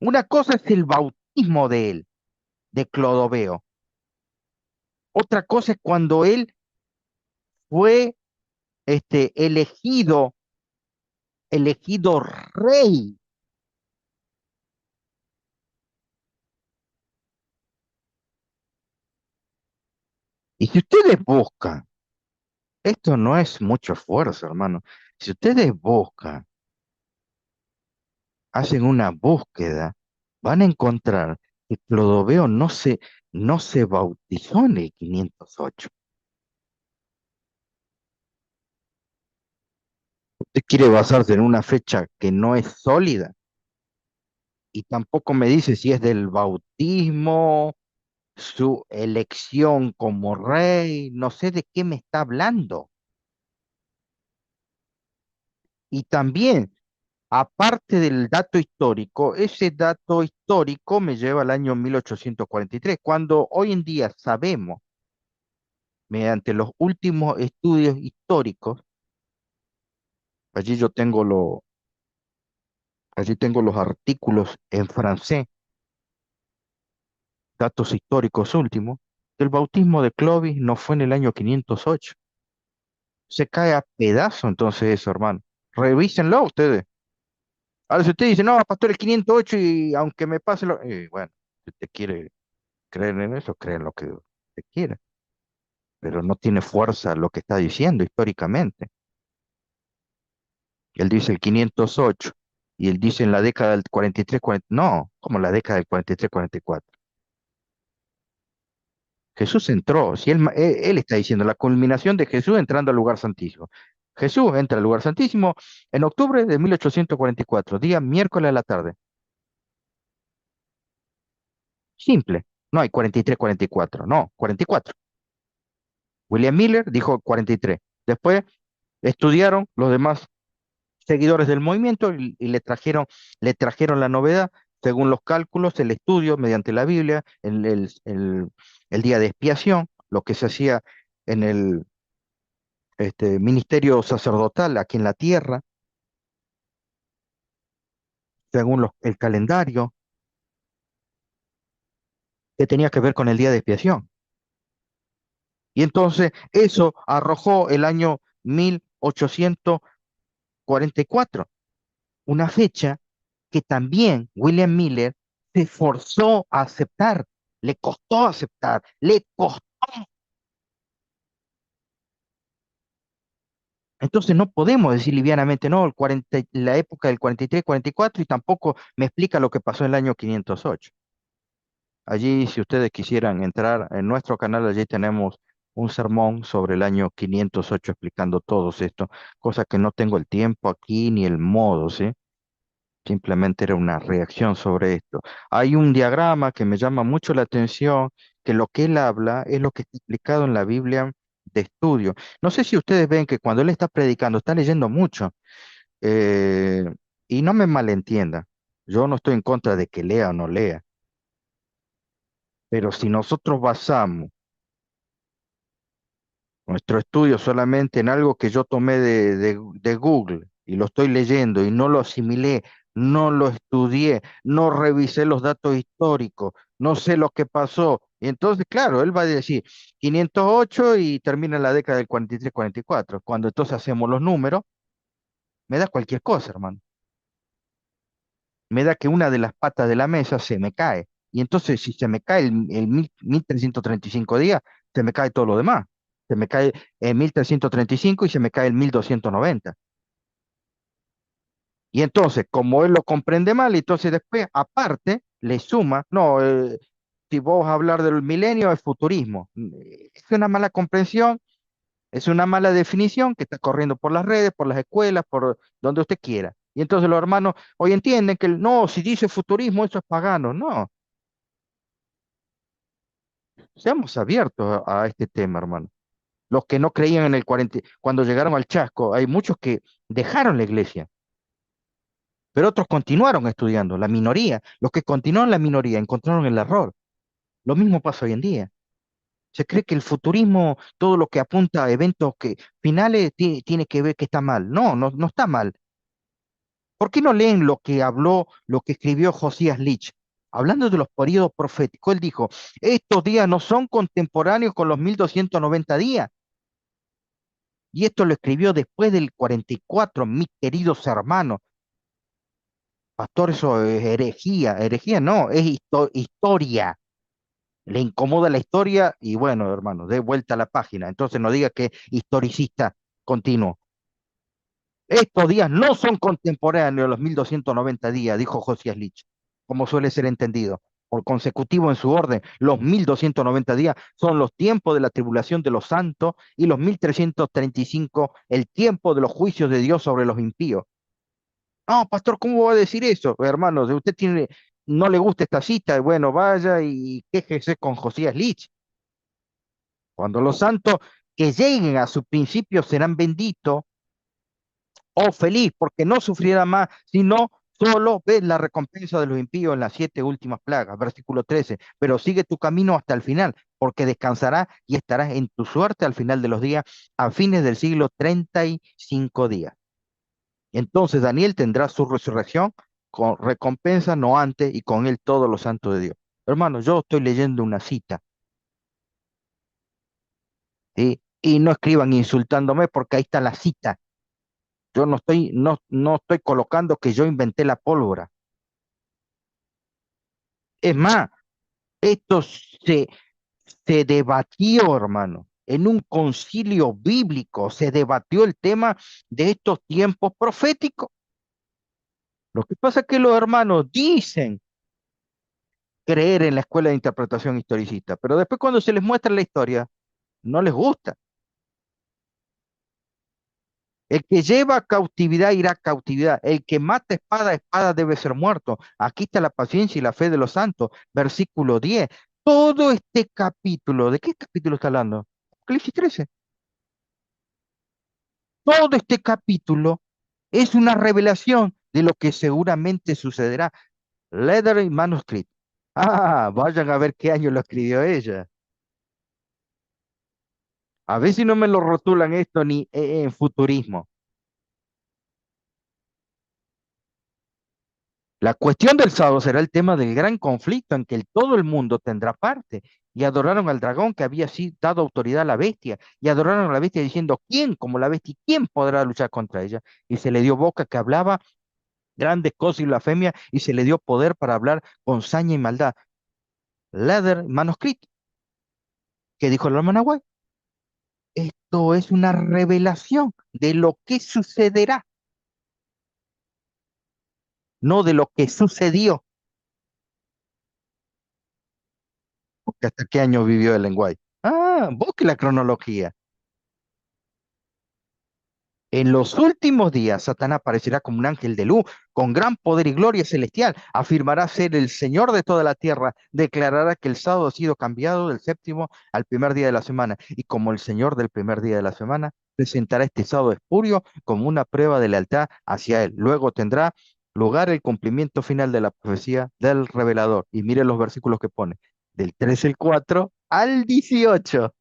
Una cosa es el bautismo de él, de Clodoveo. Otra cosa es cuando él fue elegido rey. Y si ustedes buscan, esto no es mucho esfuerzo, hermano. Si ustedes buscan, hacen una búsqueda, van a encontrar que Clodoveo no se bautizó en el 508. Usted quiere basarse en una fecha que no es sólida y tampoco me dice si es del bautismo, su elección como rey, no sé de qué me está hablando. Y también, aparte del dato histórico, ese dato histórico me lleva al año 1843, cuando hoy en día sabemos, mediante los últimos estudios históricos, allí yo tengo allí tengo los artículos en francés, datos históricos últimos, que el bautismo de Clovis no fue en el año 508. Se cae a pedazo entonces eso, hermano. Revísenlo ustedes. Ahora, si usted dice, no, pastor, el 508 y aunque me pase lo... bueno, si usted quiere creer en eso, cree en lo que usted quiera, pero no tiene fuerza lo que está diciendo históricamente. Él dice el 508 y él dice en la década del 43, 40, no, como la década del 43, 44. Jesús entró, si él está diciendo la culminación de Jesús entrando al lugar santísimo. Jesús entra al lugar santísimo en octubre de 1844, día miércoles a la tarde. Simple, no hay 43, 44, no, 44. William Miller dijo 43. Después estudiaron los demás seguidores del movimiento y le trajeron la novedad, según los cálculos, el estudio mediante la Biblia, el día de expiación, lo que se hacía en el ministerio sacerdotal aquí en la tierra, según el calendario, que tenía que ver con el día de expiación. Y entonces eso arrojó el año 1844, una fecha que también William Miller se forzó a aceptar, le costó aceptar, le costó. Entonces no podemos decir livianamente, no, la época del 43, 44 y tampoco me explica lo que pasó en el año 508. Allí, si ustedes quisieran entrar en nuestro canal, allí tenemos un sermón sobre el año 508 explicando todo esto, cosa que no tengo el tiempo aquí ni el modo, ¿sí? Simplemente era una reacción sobre esto. Hay un diagrama que me llama mucho la atención, que lo que él habla es lo que está explicado en la Biblia de estudio. No sé si ustedes ven que cuando él está predicando, está leyendo mucho, eh, y no me malentienda, yo no estoy en contra de que lea o no lea, pero si nosotros basamos nuestro estudio solamente en algo que yo tomé de Google y lo estoy leyendo y no lo asimilé, no lo estudié, no revisé los datos históricos, no sé lo que pasó. Y entonces, claro, él va a decir 508 y termina en la década del 43, 44. Cuando entonces hacemos los números, me da cualquier cosa, hermano. Me da que una de las patas de la mesa se me cae. Y entonces, si se me cae el 1335 días, se me cae todo lo demás. Se me cae el 1335 y se me cae el 1290. Y entonces, como él lo comprende mal, entonces después, aparte, le suma, no, si vos hablar del milenio, es futurismo. Es una mala comprensión, es una mala definición que está corriendo por las redes, por las escuelas, por donde usted quiera. Y entonces los hermanos hoy entienden que no, si dice futurismo, eso es pagano. No, seamos abiertos a este tema, hermano. Los que no creían en el 40, cuando llegaron al chasco, hay muchos que dejaron la iglesia, pero otros continuaron estudiando, la minoría. Los que continuaron la minoría encontraron el error. Lo mismo pasa hoy en día. Se cree que el futurismo, todo lo que apunta a eventos que finales, tiene que ver que está mal. No, no, no está mal. ¿Por qué no leen lo que habló, lo que escribió Josías Lich? Hablando de los periodos proféticos, él dijo, estos días no son contemporáneos con los 1290 días. Y esto lo escribió después del 44, mis queridos hermanos. Pastor, eso es herejía. Herejía no, es historia. Le incomoda la historia y bueno, hermano, dé vuelta a la página. Entonces no diga que historicista continuo. Estos días no son contemporáneos a los 1290 días, dijo Josías Lich, como suele ser entendido. Por consecutivo en su orden, los 1290 días son los tiempos de la tribulación de los santos y los 1335 el tiempo de los juicios de Dios sobre los impíos. No, pastor, ¿cómo va a decir eso? Hermano, si usted no le gusta esta cita, bueno, vaya y quéjese con Josías Lich. Cuando los santos que lleguen a su principio serán benditos o feliz, porque no sufrirá más, sino solo ves la recompensa de los impíos en las 7 últimas plagas, versículo 13. Pero sigue tu camino hasta el final, porque descansarás y estarás en tu suerte al final de los días, a fines del siglo 35 días. Entonces Daniel tendrá su resurrección con recompensa no antes y con él todos los santos de Dios. Hermano, yo estoy leyendo una cita, ¿sí? Y no escriban insultándome porque ahí está la cita. Yo no estoy colocando que yo inventé la pólvora. Es más, esto se debatió, hermano. En un concilio bíblico se debatió el tema de estos tiempos proféticos. Lo que pasa es que los hermanos dicen creer en la escuela de interpretación historicista, pero después cuando se les muestra la historia, no les gusta. El que lleva a cautividad irá a cautividad. El que mata espada, espada debe ser muerto. Aquí está la paciencia y la fe de los santos. Versículo 10. Todo este capítulo, ¿de qué capítulo está hablando? Apocalipsis 13. Todo este capítulo es una revelación de lo que seguramente sucederá. Letter y Manuscript. Ah, vayan a ver qué año lo escribió ella. A ver si no me lo rotulan esto ni en futurismo. La cuestión del sábado será el tema del gran conflicto en que todo el mundo tendrá parte. Y adoraron al dragón que había sido dado autoridad a la bestia. Y adoraron a la bestia diciendo, ¿quién como la bestia? ¿Quién podrá luchar contra ella? Y se le dio boca que hablaba grandes cosas y blasfemia y se le dio poder para hablar con saña y maldad. Leather, manuscrito, que dijo el hermano White. Esto es una revelación de lo que sucederá, no de lo que sucedió. Porque hasta qué año vivió el lenguaje. Ah, busque la cronología. En los últimos días, Satanás aparecerá como un ángel de luz, con gran poder y gloria celestial. Afirmará ser el Señor de toda la tierra. Declarará que el sábado ha sido cambiado del séptimo al primer día de la semana. Y como el Señor del primer día de la semana, presentará este sábado espurio como una prueba de lealtad hacia Él. Luego tendrá lugar el cumplimiento final de la profecía del revelador. Y mire los versículos que pone, del 13 al 4 al 18.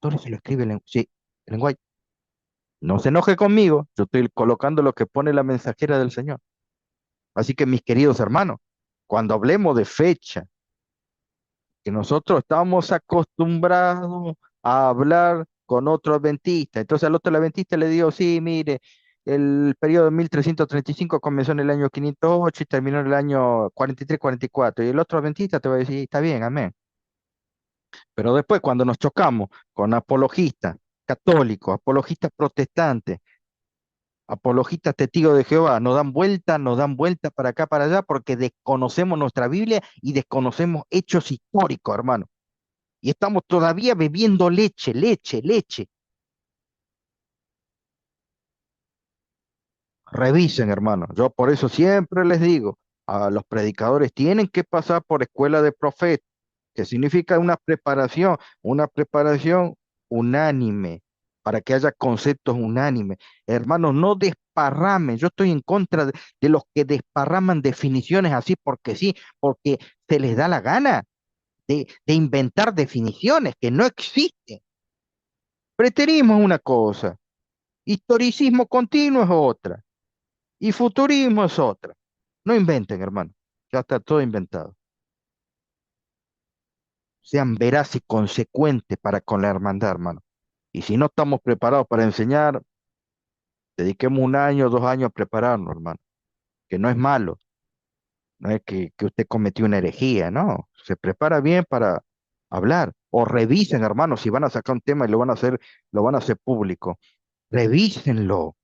Todo se lo escribe sí, el lenguaje. No se enoje conmigo, yo estoy colocando lo que pone la mensajera del Señor. Así que mis queridos hermanos, cuando hablemos de fecha, que nosotros estamos acostumbrados a hablar con otro adventista, entonces al otro adventista le digo, sí, mire, el periodo de 1335 comenzó en el año 508 y terminó en el año 43-44, y el otro adventista te va a decir, está bien, amén. Pero después cuando nos chocamos con apologistas católicos, apologistas protestantes, apologistas testigos de Jehová, nos dan vuelta para acá, para allá, porque desconocemos nuestra Biblia y desconocemos hechos históricos, hermano. Y estamos todavía bebiendo leche, leche, leche. Revisen, hermano. Yo por eso siempre les digo, a los predicadores tienen que pasar por escuela de profetas, que significa una preparación unánime, para que haya conceptos unánimes. Hermanos, no desparramen. Yo estoy en contra de los que desparraman definiciones así porque sí, porque se les da la gana de inventar definiciones que no existen. Preterismo es una cosa, historicismo continuo es otra. Y futurismo es otra. No inventen, hermano. Ya está todo inventado. Sean veraces y consecuentes para con la hermandad, hermano. Y si no estamos preparados para enseñar, dediquemos un año, 2 años a prepararnos, hermano. Que no es malo. No es que usted cometió una herejía, no. Se prepara bien para hablar. O revisen, hermano, si van a sacar un tema y lo van a hacer público. Revísenlo.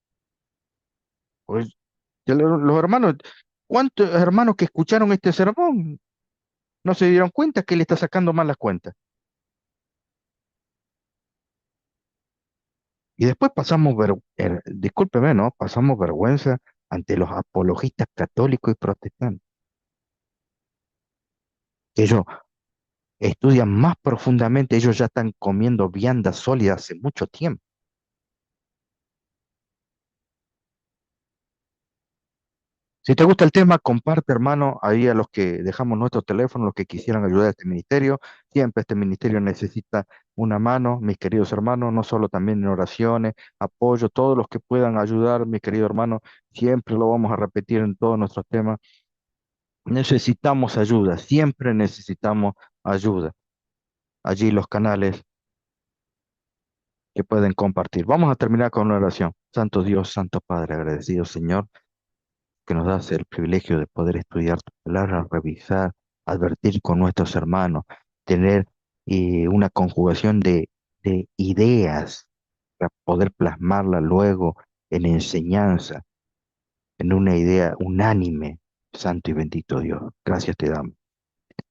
Pues, que los hermanos, ¿cuántos hermanos que escucharon este sermón no se dieron cuenta que le está sacando mal las cuentas? Y después discúlpeme, ¿no? Pasamos vergüenza ante los apologistas católicos y protestantes. Ellos estudian más profundamente, ellos ya están comiendo vianda sólida hace mucho tiempo. Si te gusta el tema, comparte, hermano, ahí a los que dejamos nuestro teléfono, los que quisieran ayudar a este ministerio. Siempre este ministerio necesita una mano, mis queridos hermanos, no solo también en oraciones, apoyo, todos los que puedan ayudar, mis queridos hermanos, siempre lo vamos a repetir en todos nuestros temas. Necesitamos ayuda, siempre necesitamos ayuda. Allí los canales que pueden compartir. Vamos a terminar con una oración. Santo Dios, Santo Padre, agradecido Señor, que nos das el privilegio de poder estudiar tu palabra, revisar, advertir con nuestros hermanos, tener y una conjugación de ideas para poder plasmarla luego en enseñanza, en una idea unánime. Santo y bendito Dios, gracias te damos.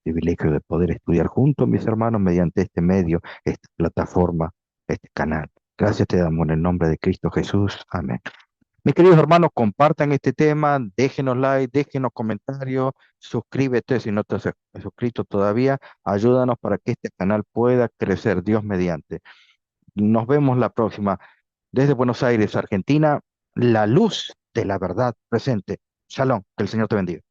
Privilegio de poder estudiar juntos, mis hermanos, mediante este medio, esta plataforma, este canal. Gracias te damos en el nombre de Cristo Jesús. Amén. Mis queridos hermanos, compartan este tema, déjenos like, déjenos comentarios, suscríbete si no te has suscrito todavía, ayúdanos para que este canal pueda crecer, Dios mediante. Nos vemos la próxima. Desde Buenos Aires, Argentina, la luz de la verdad presente. Shalom, que el Señor te bendiga.